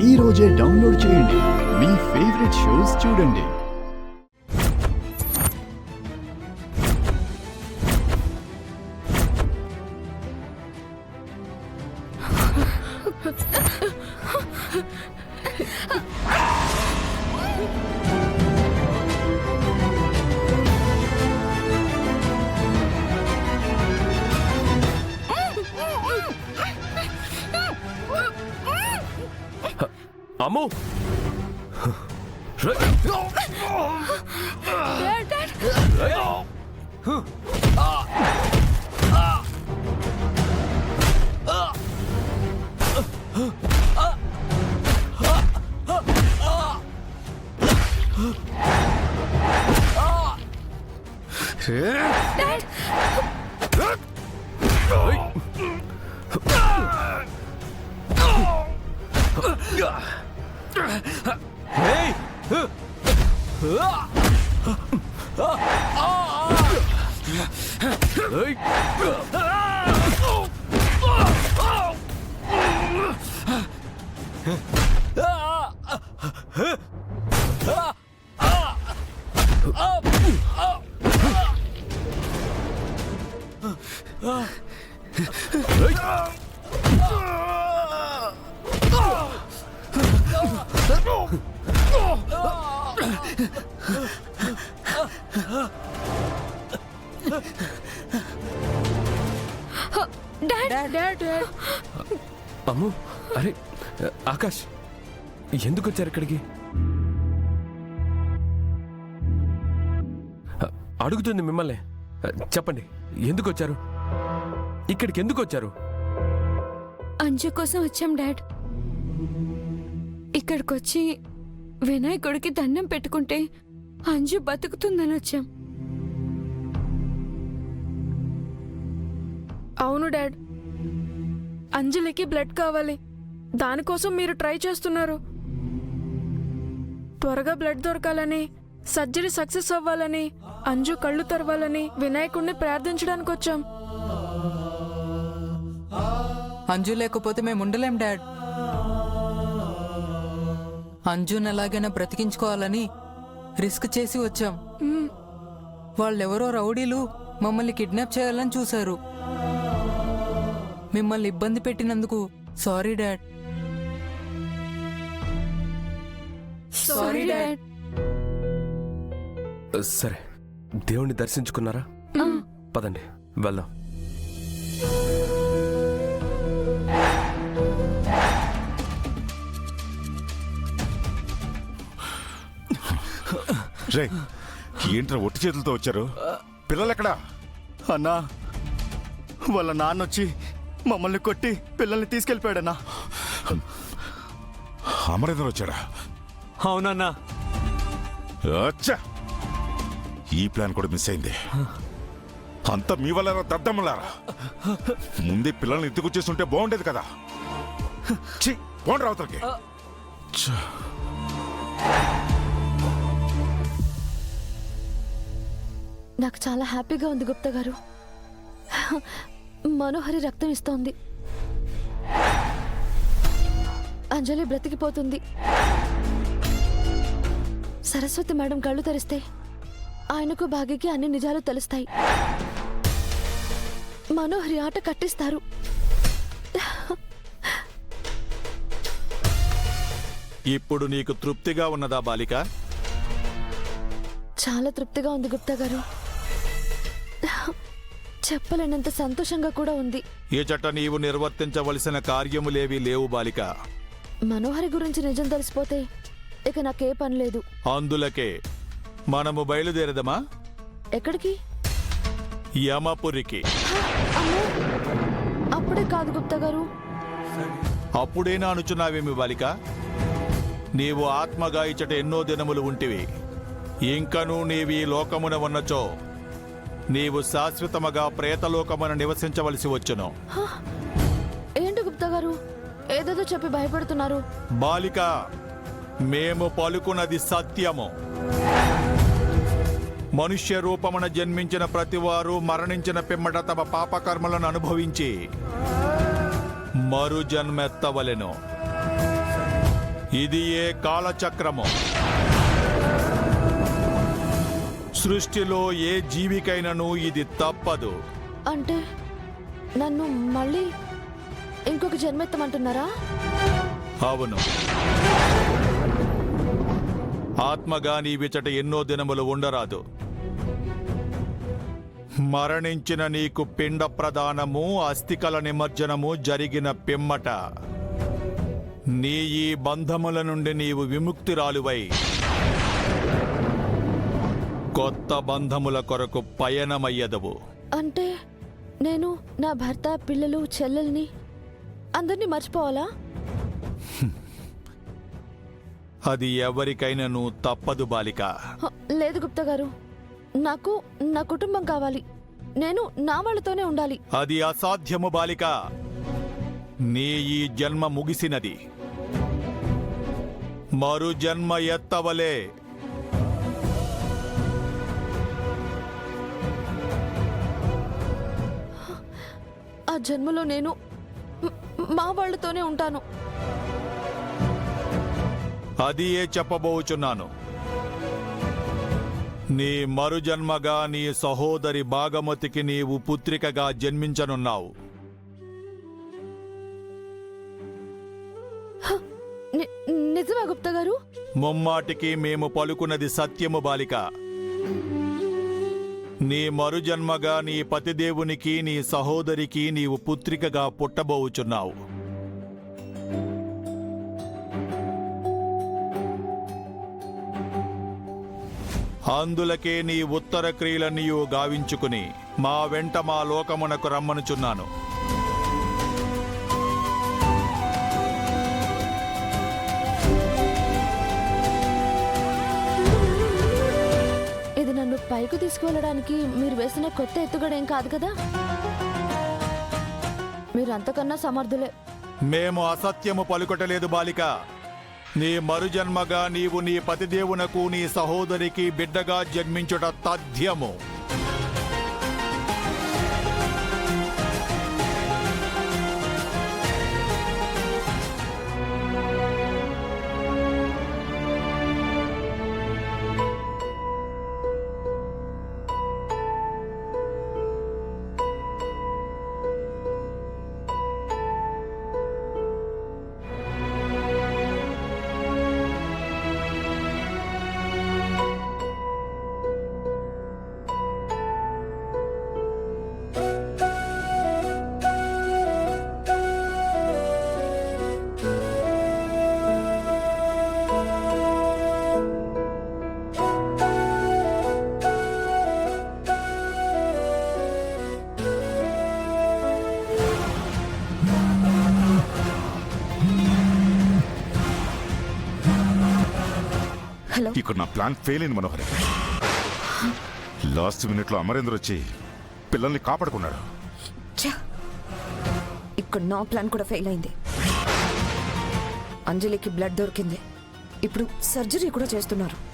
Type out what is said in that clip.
ఈ రోజే డౌన్లోడ్ చేయండి. మీ ఫేవరెట్ షోస్ చూడండి. అమ్ము అమ్ము, అరే ఆకాష్, ఎందుకు వచ్చారు ఇక్కడికి? అడుగుతుంది మిమ్మల్ని. చెప్పండి, ఎందుకు వచ్చారు ఇక్కడికి? ఎందుకు వచ్చారు? అంజు కోసం వచ్చాం డాడ్. ఇక్కడికొచ్చి వినాయకుడికి దండం పెట్టుకుంటే అంజు బతుకుతుందని వచ్చాం. అవును డాడ్, అంజలికి బ్లడ్ కావాలి. దానికోసం మీరు ట్రై చేస్తున్నారు. త్వరగా బ్లడ్ దొరకాలని, సర్జరీ సక్సెస్ అవ్వాలని, అంజు కళ్ళు తెరవాలని వినాయకుడిని ప్రార్థించడానికి వచ్చాం. అంజు లేకపోతే మేము ఉండలేం డాడ్. అంజుని ఎలాగైనా బ్రతికించుకోవాలని రిస్క్ చేసి వచ్చాం. వాళ్ళెవరో రౌడీలు మమ్మల్ని కిడ్నాప్ చేయాలని చూశారు. మిమ్మల్ని ఇబ్బంది పెట్టినందుకు సారీ డాడ్. Sorry dad. సరే, దేవుణ్ణి దర్శించుకున్నారా? పదండి వెళ్దాం. రే, ఏంట్రా ఒట్టి చేతులతో వచ్చారు? పిల్లలెక్కడా? అన్నా, వాళ్ళ నాన్నొచ్చి మమ్మల్ని కొట్టి పిల్లల్ని తీసుకెళ్ళిపోయాడన్నా. అమరేంద్ర వచ్చాడా? అవునన్నా. అచ్చా, ఈ ప్లాన్ కూడా మిస్ అయింది. అంతా మీ వల్ల దద్దమ్మలారా. ముందే పిల్లల్ని ఎత్తుకొచ్చేస్తుంటే బాగుండేది కదా. బాగుండ్రా అవతలకి. నాకు చాలా హ్యాపీగా ఉంది గుప్తా గారు. మనోహరి రక్తం ఇస్తోంది. అంజలి బ్రతికిపోతుంది. సరస్వతి మేడం కళ్ళు తెరిస్తే ఆయనకు భాగ్యకి అన్ని నిజాలు తెలుస్తాయి. మనోహరి ఆట కట్టిస్తారు. ఇప్పుడు నీకు తృప్తిగా ఉన్నదా బాలిక? చాలా తృప్తిగా ఉంది గుప్తా గారు. చెప్పలేనంత సంతోషంగా కూడా ఉంది. ఈ చట్ట నీవు నిర్వర్తించవలసిన కార్యములేవీ లేవు బాలిక. మనోహరి గురించి నిజం తెలిసిపోతే ఇక నాకే పని లేదు. అందులకే మనము బయలుదేరదమా? ఎక్కడికి? యమపురికి. అప్పుడే కాదు గుప్తా గారు. అప్పుడేనా అనుచున్నావేమి బాలిక? నీవు ఆత్మగా ఇచ్చట ఎన్నో దినములు ఉంటివి. ఇంకనూ నీవి లోకమున ఉన్నచో నీవు శాశ్వతముగా ప్రేతలోకమున నివసించవలసి వచ్చును. ఏంటి గుప్తా గారు, ఏదేదో చెప్పి భయపడుతున్నారు? బాలిక, మేము పలుకున్నది సత్యము. మనుష్య రూపమున జన్మించిన ప్రతివారు మరణించిన పిమ్మట తమ పాపకర్మలను అనుభవించి మరు జన్మెత్తవలెను. ఇది ఏ కాలచక్రము. సృష్టిలో ఏ జీవికైనను ఇది తప్పదు. అంటే నన్ను మళ్ళీ ఇంకొక జన్మెత్తమంటున్నారా? అవును. ఆత్మగా నీ విచట ఎన్నో దినములు ఉండరాదు. మరణించిన నీకు పిండ ప్రదానము, అస్థికల నిమజ్జనము జరిగిన పిమ్మట నీ ఈ బంధముల నుండి నీవు విముక్తిరాలువై కొత్త బంధముల కొరకు పయనమయ్యదవు. అంటే నేను నా భర్త, పిల్లలు, చెల్లెల్ని అందరినీ మర్చిపోవాలా? అది ఎవరికైనాను తప్పదు బాలిక. లేదు గుప్తా గారు, నాకు నా కుటుంబం కావాలి. నేను నా వాళ్ళతోనే ఉండాలి. అది అసాధ్యము బాలిక. నీ ఈ జన్మ ముగిసినది. మరు జన్మ ఎత్తవలే. ఆ జన్మలో నేను మా వాళ్ళతోనే ఉంటాను. అది ఏ చెప్పబోచున్నాను. నీ మరుజన్మగా నీ సహోదరి భాగమతికి నీవు పుత్రికగా జన్మించనున్నావు. నిజమా గుప్తా గారు? ముమ్మాటికి మేము పలుకున్నది సత్యము బాలిక. నీ మరుజన్మగా నీ పతిదేవునికి, నీ సహోదరికి నీవు పుత్రికగా పుట్టబోచున్నావు. అందులకే నీ ఉత్తర క్రియలన్నీయు గావించుకుని మా వెంట మా లోకమునకు రమ్మనుచున్నాను. ఇది నన్ను పైకి తీసుకువెళ్ళడానికి మీరు వేసిన కొత్త ఎత్తుగడేం కాదు కదా? మీరు అంతకన్నా సమర్థులే. మేము అసత్యము పలుకటలేదు బాలిక. నీ మరుజన్మగా నీవు నీ పతిదేవునకు, నీ సహోదరికి బిడ్డగా జన్మించుట తథ్యము. ఇక్కడ నా ప్లాన్ ఫెయిల్ అయింది మనోహర్. లాస్ట్ మినిట్ లో అమరేంద్ర వచ్చి పిల్లల్ని కాపాడుకున్నాడు. ఇక్కడ నా ప్లాన్ కూడా ఫెయిల్ అయింది. అంజలికి బ్లడ్ దొరికింది. ఇప్పుడు సర్జరీ కూడా చేస్తున్నారు.